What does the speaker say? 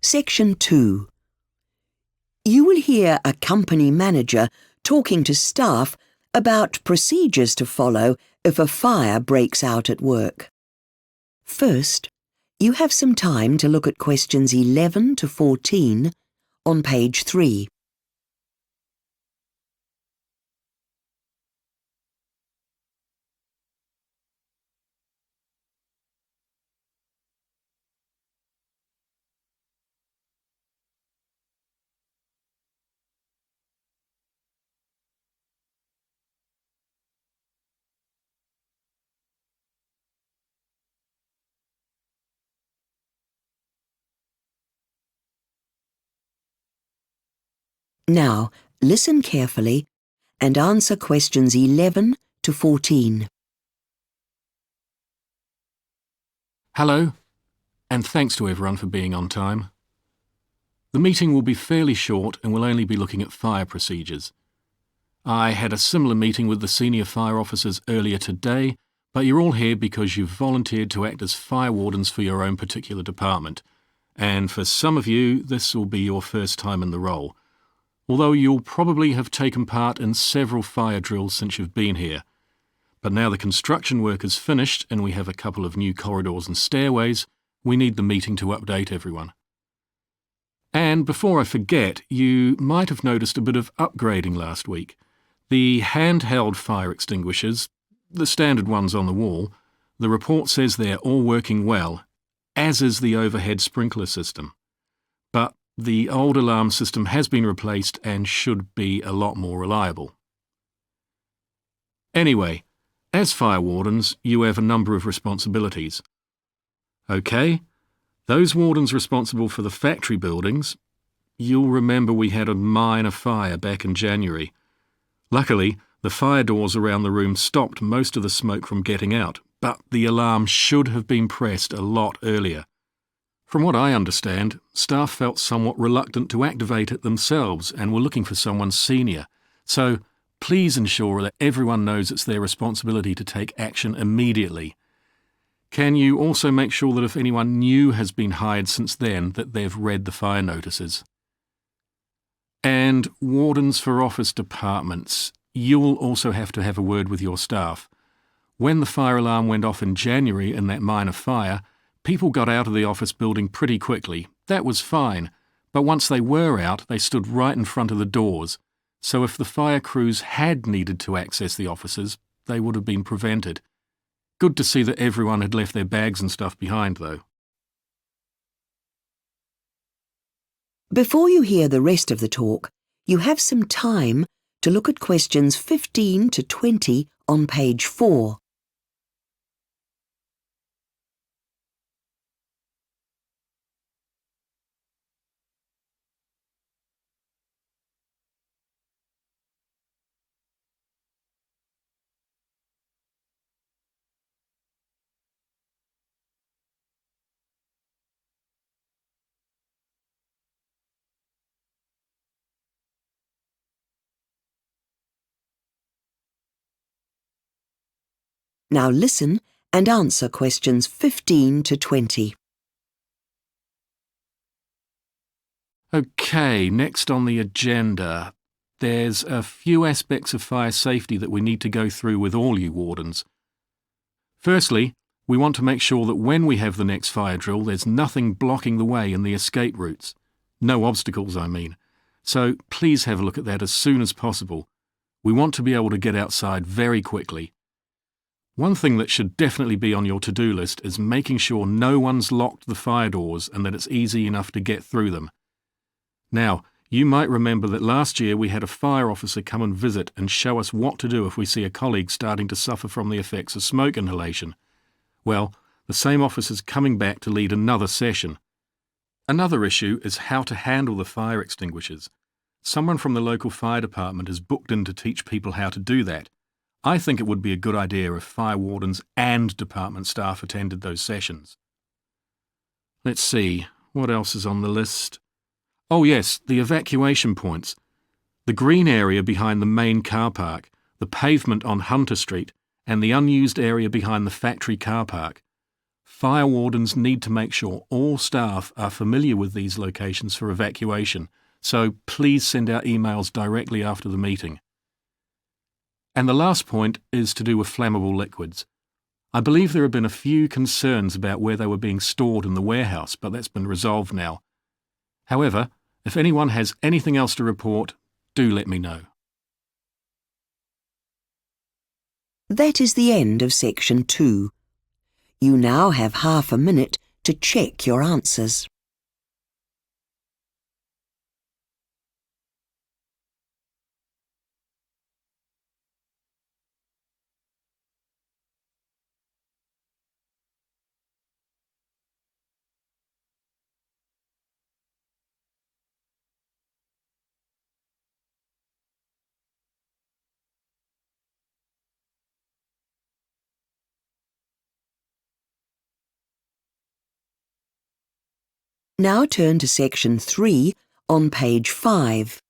Section 2. You will hear a company manager talking to staff about procedures to follow if a fire breaks out at work. First, you have some time to look at questions 11 to 14 on page 3. Now, listen carefully and answer questions 11 to 14. Hello, and thanks to everyone for being on time. The meeting will be fairly short and we'll only be looking at fire procedures. I had a similar meeting with the senior fire officers earlier today, but you're all here because you've volunteered to act as fire wardens for your own particular department. And for some of you, this will be your first time in the role. Although you'll probably have taken part in several fire drills since you've been here. But now the construction work is finished and we have a couple of new corridors and stairways, we need the meeting to update everyone. And before I forget, you might have noticed a bit of upgrading last week. The handheld fire extinguishers, the standard ones on the wall, the report says they're all working well, as is the overhead sprinkler system. But the old alarm system has been replaced and should be a lot more reliable. Anyway, as fire wardens, you have a number of responsibilities. OK, those wardens responsible for the factory buildings, you'll remember we had a minor fire back in January. Luckily, the fire doors around the room stopped most of the smoke from getting out, but the alarm should have been pressed a lot earlier. From what I understand, staff felt somewhat reluctant to activate it themselves and were looking for someone senior. So please ensure that everyone knows it's their responsibility to take action immediately. Can you also make sure that if anyone new has been hired since then, that they've read the fire notices? And wardens for office departments, you'll also have to have a word with your staff. When the fire alarm went off in January in that minor fire, people got out of the office building pretty quickly. That was fine, but once they were out, they stood right in front of the doors. So if the fire crews had needed to access the offices, they would have been prevented. Good to see that everyone had left their bags and stuff behind, though. Before you hear the rest of the talk, you have some time to look at questions 15 to 20 on page 4. Now listen and answer questions 15 to 20. OK, next on the agenda. There's a few aspects of fire safety that we need to go through with all you wardens. Firstly, we want to make sure that when we have the next fire drill, there's nothing blocking the way in the escape routes. No obstacles, I mean. So please have a look at that as soon as possible. We want to be able to get outside very quickly. One thing that should definitely be on your to-do list is making sure no one's locked the fire doors and that it's easy enough to get through them. Now, you might remember that last year we had a fire officer come and visit and show us what to do if we see a colleague starting to suffer from the effects of smoke inhalation. Well, the same officer's coming back to lead another session. Another issue is how to handle the fire extinguishers. Someone from the local fire department is booked in to teach people how to do that. I think it would be a good idea if fire wardens and department staff attended those sessions. Let's see, what else is on the list? Oh yes, the evacuation points. The green area behind the main car park, the pavement on Hunter Street, and the unused area behind the factory car park. Fire wardens need to make sure all staff are familiar with these locations for evacuation, so please send out emails directly after the meeting. And the last point is to do with flammable liquids. I believe there have been a few concerns about where they were being stored in the warehouse, but that's been resolved now. However, if anyone has anything else to report, do let me know. That is the end of section 2. You now have half a minute to check your answers. Now turn to section 3 on page 5.